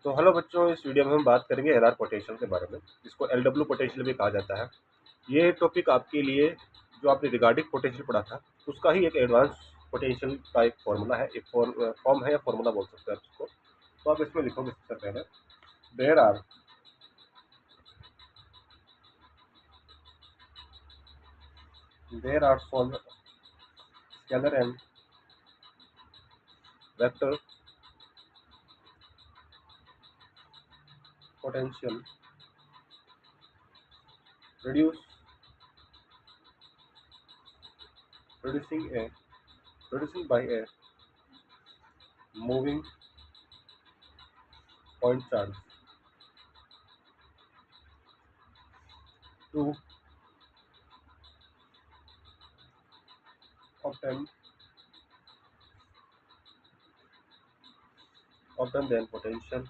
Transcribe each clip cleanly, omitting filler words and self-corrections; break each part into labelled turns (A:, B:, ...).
A: तो हेलो बच्चों, इस वीडियो में हम बात करेंगे एलआर पोटेंशियल के बारे में, जिसको एलडब्ल्यू पोटेंशियल भी कहा जाता है। ये टॉपिक आपके लिए जो आपने रिगार्डिंग पोटेंशियल पढ़ा था उसका ही एक एडवांस पोटेंशियल का एक फॉर्मूला है, एक फॉर्म है या फॉर्मूला बोल सकते हैं आप उसको। तो आप इसमें लिखोगे सबसे पहले there are four scalar and vector potential produce producing by a moving point charge to obtain then potential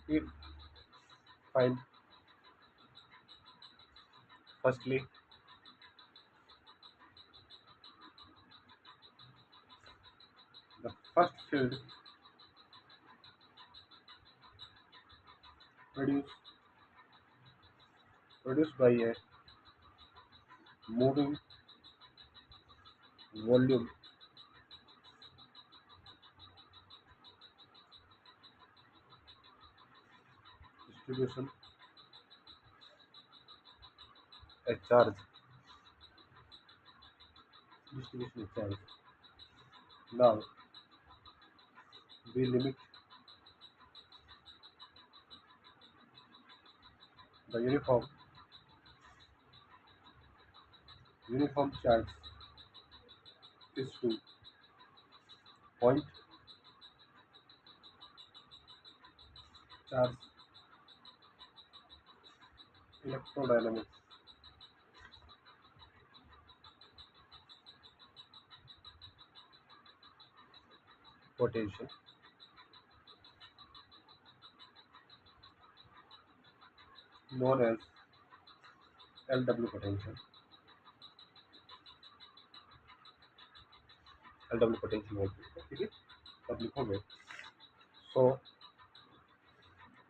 A: we find firstly the first field produced by a moving volume distribution a charge now we limit the uniform charge is to point charge electrodynamics potential known as LW potential. LW potential बोलते हैं, ठीक है। अब लिखोगे so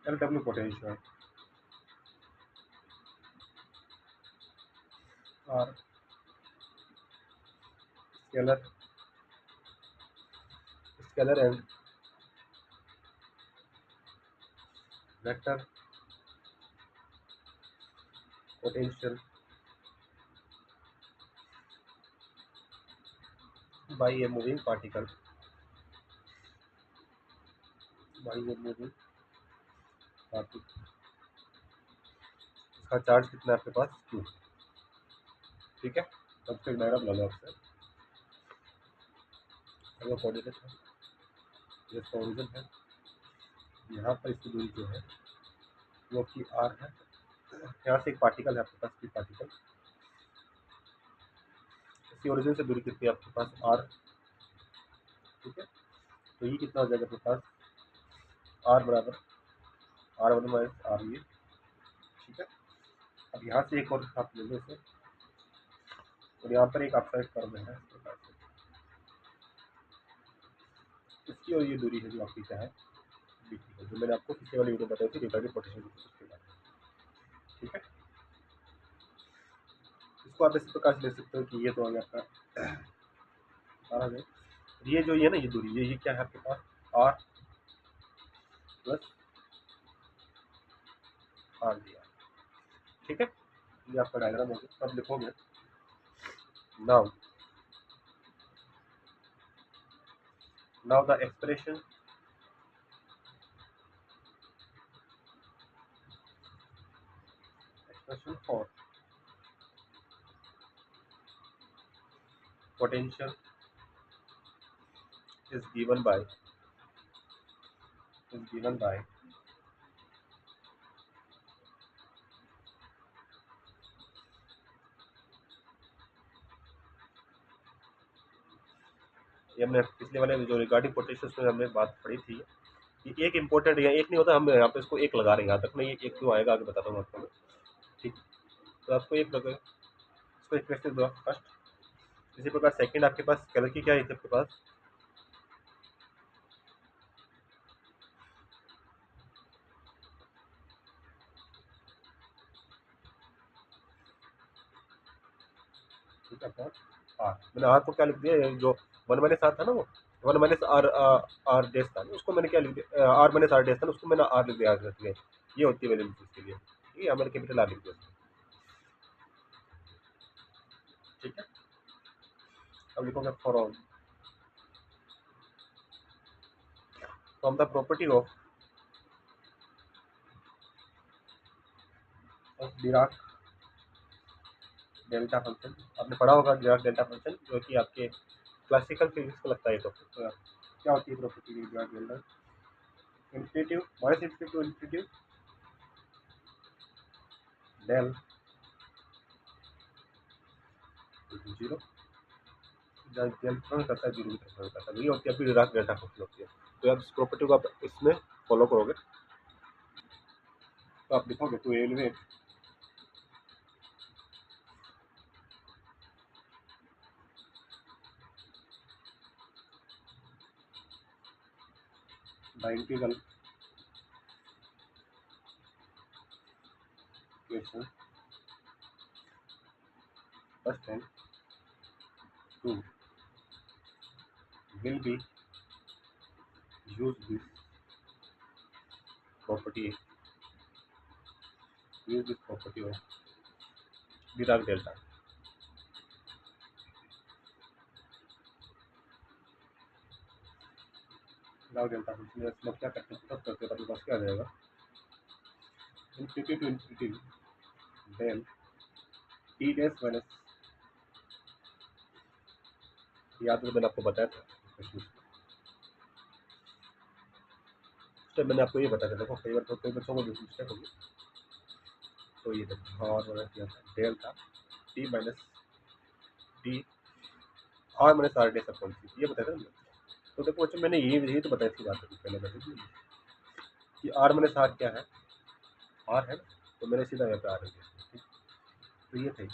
A: LW potential are scalar and vector potential by a moving particle इसका charge कितना है आपके पास Q, ठीक है। तब से डायग्राम ला लो आपसे, अगर कोऑर्डिनेट है, ये इसका ओरिजिन है, यहाँ पर इसकी दूरी जो है वो कि R है। यहाँ से एक पार्टिकल है आपके पास, P पार्टिकल, इसकी ओरिजिन से दूरी कितनी है आपके पास R, ठीक है। तो ये कितना हो जाएगा आपके पास R बराबर R1 माइनस R ये, ठीक है। अब यहाँ से एक और आप ले लो इसे, और यहाँ पर एक आपका एक कर्व है इस प्रकार से, इसकी और ये दूरी है जो आपकी क्या है बीटी है, जो मैंने आपको पिछले वाली वीडियो बताई थी रिगार्डिंग पोटेंशियल के बारे में, ठीक है। इसको आप इस प्रकार से ले सकते हो कि ये तो आ गया आपका ये जो ये ना ये दूरी ये क्या है आपके पास R प्लस R दिया, ठीक है। ये आपका डायग्राम हो गया। अब लिखोगे now the expression for potential is given by ये हमने पिछले वाले जो रिगार्डिंग पोटेंशियल में हमने बात पढ़ी थी कि एक इंपॉर्टेंट या एक नहीं होता, हम यहाँ पे इसको एक लगा रहे हैं, यहाँ तक नहीं, एक क्यों आएगा आगे बताता हूँ आपको, ठीक। तो आपको एक लगे इसको एक्सप्रेशन दो फर्स्ट, इसी प्रकार सेकंड आपके पास स्केलर की क्या है आपके पास, ठीक है आर। मैंने आर को क्या लिख दिया, जो 1 - आर था ना, वो 1 - आर डेस था, उसको मैंने क्या लिख दिया, R - आर डेस था ना, उसको मैंने आर लिख दिया, ये होती है वैल्यू इसके लिए, ठीक है, मैंने कैपिटल आर लिख दिया, ठीक है। अब लिखोगे from the property of Dirac delta function. आपने पढ़ा होगा डिराक डेल्टा फंक्शन, जो कि आपके क्लासिकल फिजिक्स को लगता है। तो क्या होती है property Dirac delta, infinitive minus infinitive infinitive del zero, del करता है जीरो की तरफ करता है, ये होती है आपकी डिराक डेल्टा फंक्शन होती है। तो आप इस प्रॉपर्टी को आप इसमें फॉलो करोगे तो आप लिखोगे to elevate the integral equation first and two will be use this property, use this property of Dirac delta। Dirac delta function में इसमें क्या करते हैं, सब करते हैं, अपने पास क्या आ जाएगा, infinity to infinity del T dash minus, याद तो मैंने आपको बताया था तो मैंने आपको ये बताया था, देखो कई बार तो कई बच्चों को मिस्टेक होगी, तो ये देखो और मैंने किया था डेल था T minus T R - R dash upon C, ये बताया था ना। तो देखो बच्चों मैंने ये तो बताया थी बात अभी पहले बताई कि R - आर क्या है, आर है, तो मैंने सीधा यहाँ पे आर लिख दिया, तो ये था।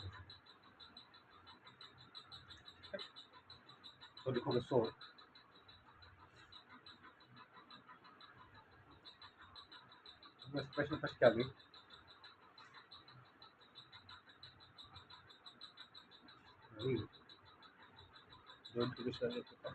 A: तो लिखोगे सो एक्सप्रेशन फर्स्ट क्या गई, जो इंट्रोड्यूस करने के पास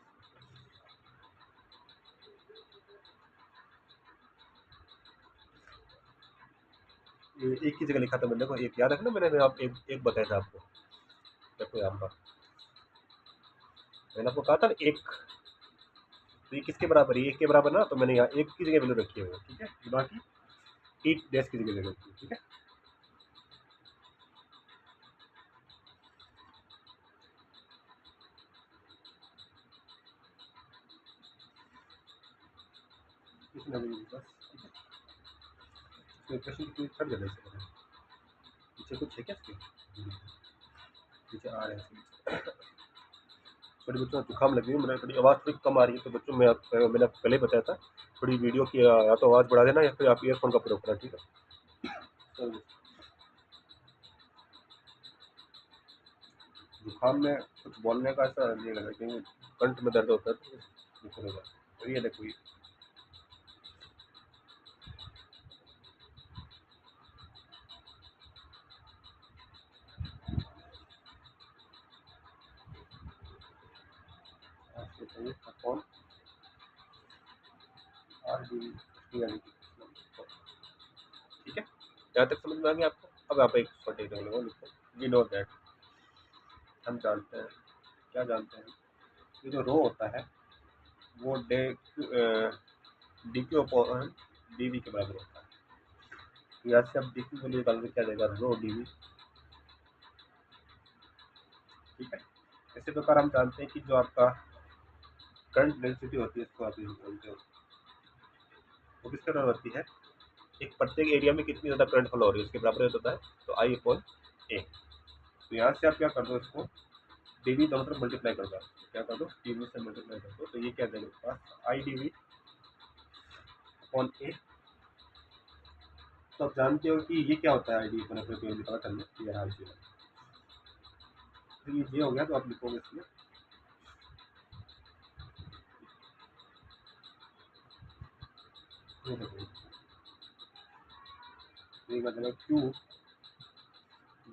A: एक की जगह लिखा था मैंने, देखो एक याद रखना, मैंने आप एक बताया था आपको, देखो यहाँ पर मैंने आपको कहा था ना एक, तो ये किसके बराबर है, एक के बराबर ना, तो मैंने यहाँ एक की जगह वैल्यू रखी है वो, ठीक है, बाकी टी डैश की जगह रखी है, ठीक है। इसमें बस इक्वेशन की छट देना इसके, पीछे कुछ है क्या इसके, पीछे आ रहे हैं थोड़ी बच्चों को जुकाम लगी है, मैंने थोड़ी आवाज़ थोड़ी कम आ रही है, तो बच्चों मैंने आपको पहले बताया था, थोड़ी वीडियो की या तो आवाज़ बढ़ा देना या फिर आप ईयरफोन का प्रयोग करना, ठीक है। तो जुकाम में कुछ बोलने का ऐसा नहीं लगा, क्योंकि कंठ में दर्द होता है तो दिक्कत होगा, तो ये देखो ये आपको चाहिए upon R D T L, ठीक है, यहाँ तक समझ में आ गया आपको। अब आप एक छोटे एग्जाम्पल लिखो, वी नो दैट, हम जानते हैं, क्या जानते हैं, ये जो रो होता है वो D Q upon D V के बराबर होता है, तो यहाँ से आप डी क्यू वैल्यू निकालोगे, क्या जाएगा रो डी वी, ठीक है। इसी प्रकार हम जानते हैं कि जो आपका करंट डेंसिटी होती है, इसको आप बोलते हो, वो किस तरह होती है, एक प्रत्येक एरिया में कितनी ज़्यादा करंट फ्लो हो रही है उसके बराबर होता है, तो आई अपॉन ए। तो यहाँ से आप क्या कर दो, इसको डीवी दोनों तरफ मल्टीप्लाई कर दो, क्या कर दो डीवी से मल्टीप्लाई कर दो, तो ये क्या देगा पास आई डीवी अपॉन ए। तो आप जानते हो कि ये क्या होता है आई डी अपॉन ए, पता कर लो, ये हाल चीज तो ये जे हो गया, तो आप लिखोगे इसमें ये देखो, ये का मतलब Q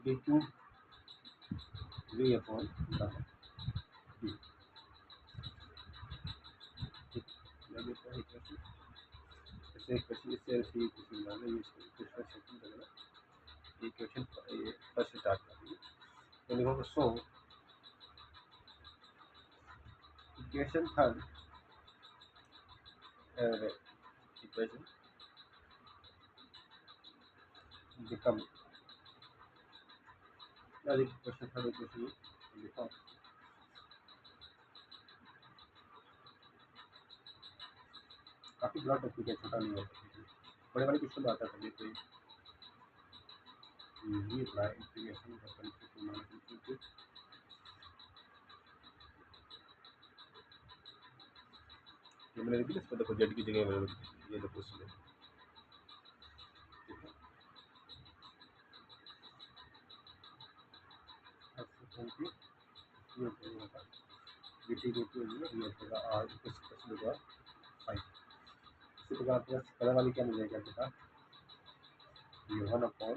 A: D Q V upon D. इससे इक्वेशन इससे ऐसी इक्वेशन डालना, ये इक्वेशन सेकंड वगैरह, ये इक्वेशन ये फर्स्ट स्टार्ट करनी है। तो लिखोगे so equation third equation become equation third equation लिखा, काफी बड़ा टॉपिक है, छोटा नहीं है, बड़े वाले क्वेश्चन में आता है कभी, तो ये बड़ा इंटीग्रेशन ये मैंने लिखी, इसको देखो जेड की जगह मैंने ये देखो इसमें, ठीक है। ये होगा बीटी को ये होगा आर इक्वल टू 5। इसी प्रकार आपके पास कलर वाली क्या मिल जाएगी आपके पास, ये 1 अपॉन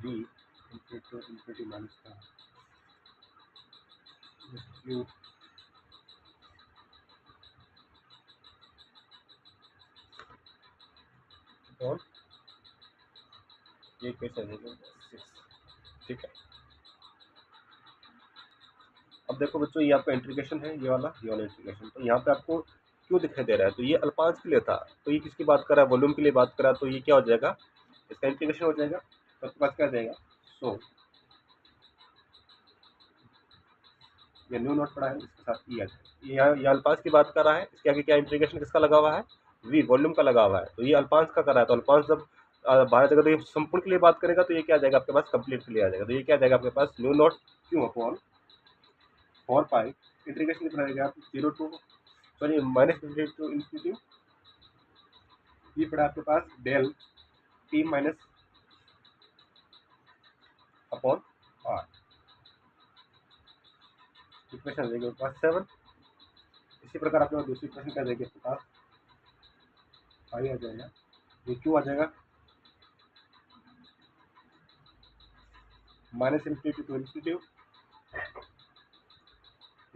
A: वी इंफिनिटी माइनस का क्यू और ये कैसे आएगा 6, ठीक है। अब देखो बच्चों, ये आपका इंटीग्रेशन है, ये वाला इंटीग्रेशन, तो यहाँ पे आपको क्यों दिखाई दे रहा है, तो ये अल्पांश के लिए था, तो ये किसकी बात कर रहा है, वॉल्यूम के लिए बात कर रहा है, तो ये क्या हो जाएगा, इसका इंटीग्रेशन हो जाएगा, तो आपके पास क्या आ जाएगा, सो ये न्यू नोट पड़ा है, इसके साथ ई आ जाएगा, ये अल्पांश की बात कर रहा है, इसके आगे क्या इंटीग्रेशन किसका लगा हुआ है, वी वॉल्यूम का लगा हुआ है, तो ये अल्पांश का कर रहा है, तो अल्पांश जब बाहर जगह, तो ये संपूर्ण के लिए बात करेगा, तो ये क्या आ जाएगा आपके पास, कंप्लीट के लिए आ जाएगा, तो ये क्या आ जाएगा आपके पास, न्यू नोट क्यों अपॉन 4 पाई इंटीग्रेशन कितना रहेगा, 0 to sorry minus infinity to infinity, ये पड़ा आपके पास del T minus upon R, equation आ जाएगी आपके पास 7। इसी प्रकार आपके पास दूसरी इक्वेशन क्या जाएगी आपके पास, आई आ जाएगा, ये क्यू आ जाएगा minus infinity to infinity,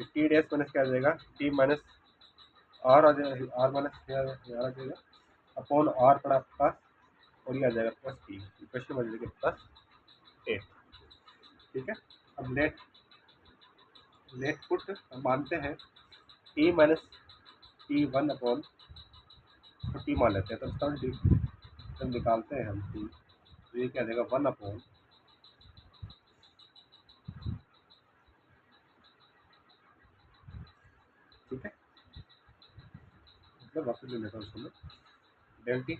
A: T dash minus क्या आ जाएगा, टी माइनस आर आ जाएगा, आर माइनस आ जाएगा अपॉन आर पड़ा आपके पास, और ये आ जाएगा आपके पास टी, इक्वेशन बन जाएगी आपके पास 8, ठीक है। अब लेट पुट मानते हैं टी माइनस टी 1 अपॉन, तो टी मान लेते हैं, तो इसका जब निकालते हैं हम टी, तो ये क्या आ जाएगा 1 अपॉन, ठीक है, मतलब वापस ले लेता हूँ उसको मैं, del T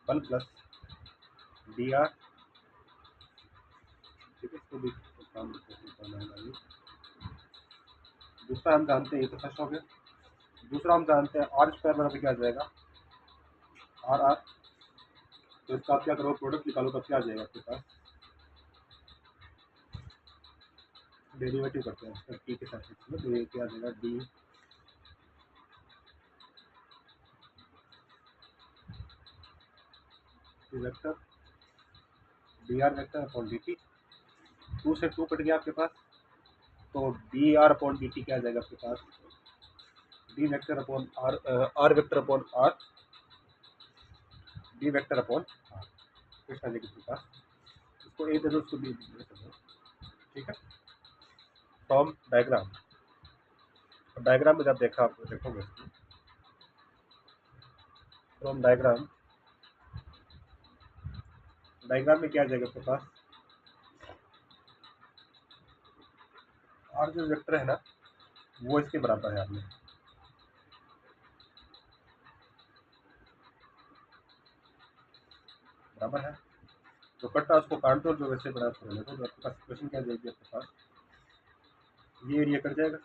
A: 1 plus D R, ठीक है, इसको भी काम करना है। दूसरा हम जानते हैं, ये तो फर्स्ट हो गया, दूसरा हम जानते हैं आर स्क्वायर बराबर क्या आ जाएगा, आर आर, तो इसका आप क्या करो, प्रोडक्ट निकालो, तब क्या आ जाएगा आपके पास, डेरिवेटिव करते हैं इसका टी के साथ, तो ये क्या आ जाएगा D vector D R vector upon D T, 2 से 2 कट गया आपके पास, तो D R upon D T क्या आ जाएगा आपके पास, D vector upon R, R vector upon R, D vector upon R, question आ जाएगा आपके पास, इसको ए दे दो, उसको बी दे दो, ठीक है। फ्रॉम डायग्राम, डायग्राम में जब देखा आप देखोगे, फ्रॉम डायग्राम, डायग्राम में क्या आ जाएगा आपके पास, आर जो वेक्टर है ना, वो इसके बराबर है, आपने बराबर है, जो कट्टा उसको काट दो, जो वैसे बराबर कर लो, तो आपके पास इक्वेशन क्या जाएगी आपके पास, ये एरिया कट जाएगा,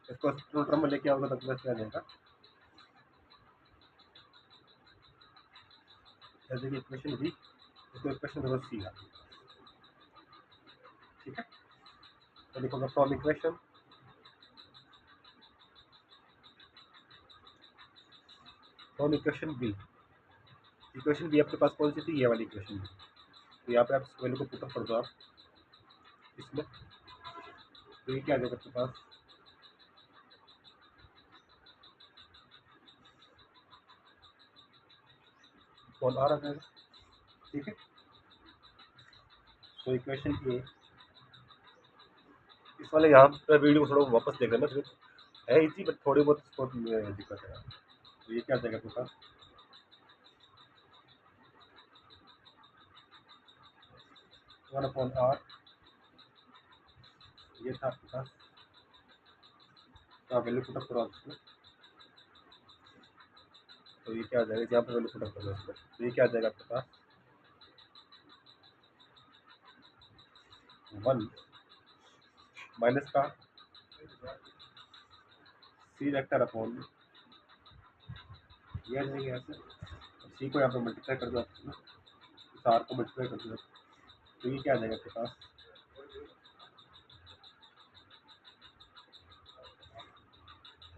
A: इसको टर्म में लेके आओगे तो आपके पास क्या जाएगा, इक्वेशन बी, इसको इक्वेशन नंबर सी आ, तो लिखोगे from equation B. Equation B आपके पास कौन सी थी, ये वाली इक्वेशन बी। तो यहाँ पे आप इस वैल्यू को पुट अप कर दो आप इसमें, तो ये क्या आ जाएगा आपके पास, कौन आ रहा है, ठीक है। तो इक्वेशन ए, इस वाले यहाँ पर वीडियो को थोड़ा वापस देख लेना, है इजी बट थोड़ी बहुत इसको दिक्कत है। तो ये क्या आ जाएगा आपके पास, 1/r, ये था आपके पास। तो आप वैल्यू पुट अप करो आप इसमें, तो ये क्या आ जाएगा, यहाँ पर वैल्यू पुट अप करो इसमें, तो ये क्या आ जाएगा आपके पास, 1 माइनस का सी वेक्टर अपॉन, ये आ जाएगा यहाँ से, सी को यहाँ पर मल्टीप्लाई कर दो आप इसमें, इस आर को मल्टीप्लाई कर दो, तो ये क्या आ जाएगा आपके पास,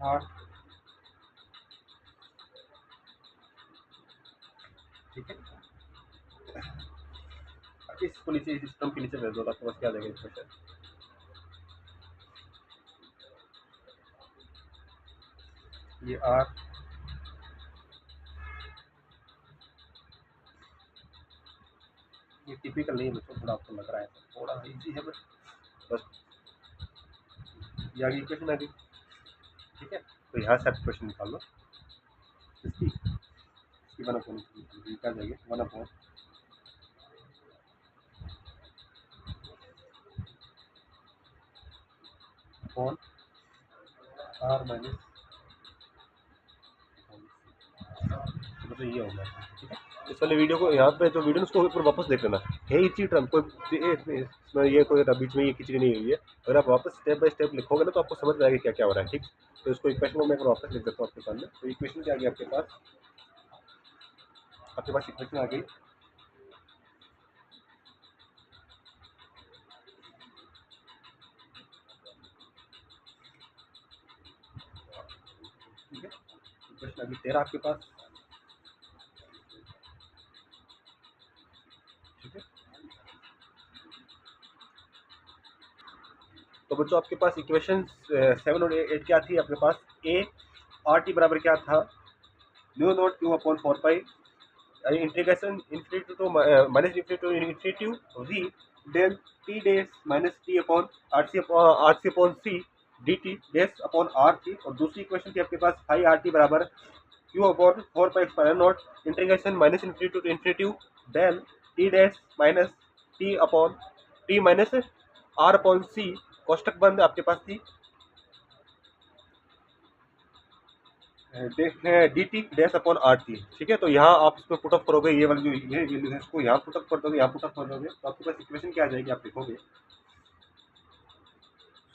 A: आर, ठीक है। इसको नीचे इस सिस्टम के नीचे भेज दो, तो आपके पास क्या आ जाएगा इक्वेशन, ये आर, ये टिपिकल नहीं है बच्चों, थोड़ा आपको लग रहा है थोड़ा इजी है बस, ये आगे इक्वेशन आ गई, ठीक है। तो यहाँ से आप इक्वेशन निकाल लो इसकी, इसकी 1/, क्या जाएगी 1/, अपॉन आर माइनस, मतलब ये हो गया, ठीक है। इस वाले वीडियो को यहाँ पे जो वीडियो उसको ऊपर वापस देख लेना है, इसी टर्म कोई इसमें ये कोई बीच में ये खिचड़ी नहीं हुई है। अगर आप वापस स्टेप बाय स्टेप लिखोगे ना तो आपको समझ में आएगा क्या क्या हो रहा है, ठीक। तो इसको इक्वेशन को मैं वापस लिख देता हूँ आपके सामने। तो इक्वेशन क्या आ गई आपके पास इक्वेशन आ गई, ठीक है। इक्वेशन आ गई 13 आपके पास, ठीक है। तो बच्चों आपके पास इक्वेशन 7 और 8 क्या थी आपके पास, ए आर टी बराबर क्या था, mu naught Q upon 4 pi, यानी integration infinity to minus infinity to infinity V del T dash minus T upon R C upon C D T dash upon R थी। और दूसरी equation थी आपके पास 5 RT बराबर Q upon 4 pi square naught integration minus infinity to infinity del T dash minus T upon T minus R upon C कोष्टक बंद आपके पास थी D T dash upon R T, ठीक है। तो यहाँ आप इसमें पुटअप करोगे, ये वाली जो ये वैल्यू है इसको यहाँ पुटअप कर दोगे, यहाँ पुटअप कर दोगे, तो आपके पास इक्वेशन क्या आ जाएगी, आप लिखोगे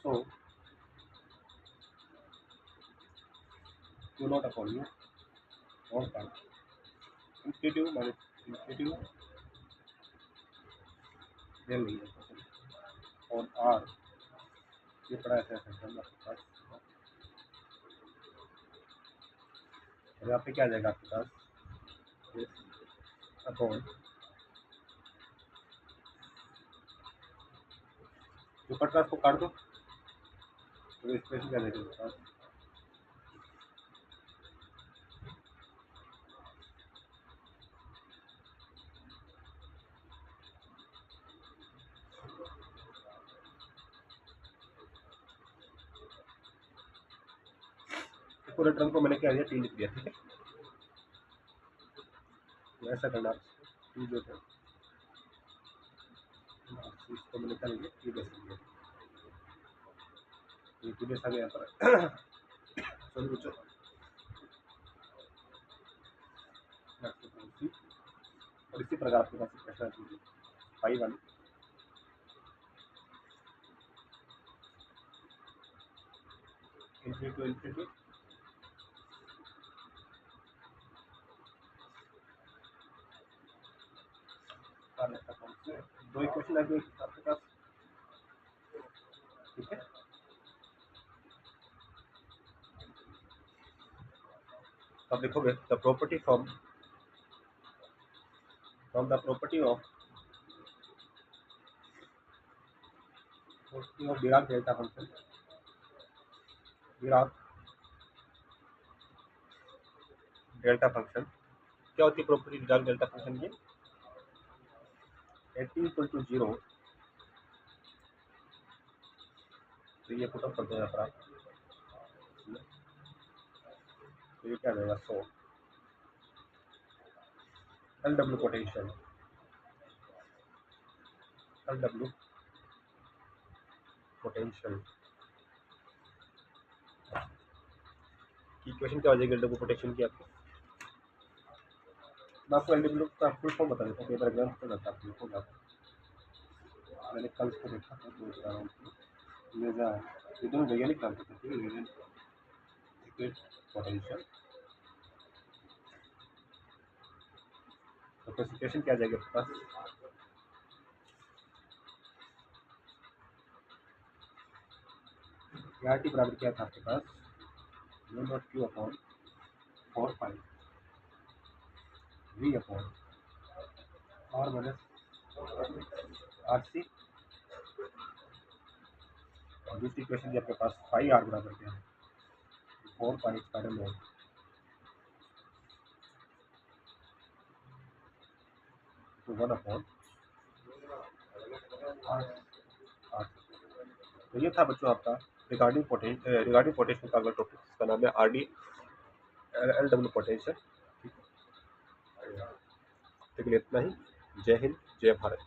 A: सो क्यू नॉट अपॉन यू और इंफिनिटी माइनस इंफिनिटी डेल नहीं है और आर, ये पड़ा ऐसा ऐसा आपके पास, और यहाँ पे क्या आ जाएगा आपके पास अपॉन, जो कट रहा है उसको काट दो, तो इक्वेशन क्या आ जाएगा आपके पास, पूरे टर्म को मैंने क्या दिया, टी लिख दिया, ठीक है। तो ऐसा करना आप, टी जो है इसको मैंने क्या लिया, टी बेस लिया, ये टी बेस आ गया यहाँ पर सॉरी बच्चों, और इसी प्रकार आपके पास इक्वेशन आती है 5 इंफिनिटी टू इंफिनिटी दो इक्वेशन आ गई आपके पास, तो आप लिखोगे the property from the property of Dirac delta function, Dirac delta function. क्या होती है प्रॉपर्टी डिराक डेल्टा फंक्शन की? एट इक्वल टू 0, तो ये पुट अप कर दो यहाँ पर आप, तो ये क्या रहेगा? So L W potential, L W potential की इक्वेशन क्या हो जाएगी एल डब्ल्यू पोटेंशियल की आपकी? मैं आपको एल डब्ल्यू का फुल फॉर्म बता देता हूँ, पेपर एग्जाम हो जाता है आपको होगा। मैंने कल इसको देखा था तो बता रहा हूँ, ये दोनों वैज्ञानिक नाम करते हैं, पोटेंशियल। तो क्वेश्चन क्या आ जाएगा आपके पास? आर टी बराबर क्या था आपके पास? Mu naught Q upon 4 pi V upon R minus R C, और दूसरी इक्वेशन आपके पास पाई आर बराबर क्या है? 4 पाई स्क्वायर लॉग तो 1 अपॉन आर आर। तो ये था बच्चों आपका रिगार्डिंग पोटेंशियल का अगला टॉपिक, इसका नाम है R D L W potential. ठीक है, इतना ही। जय हिंद, जय भारत।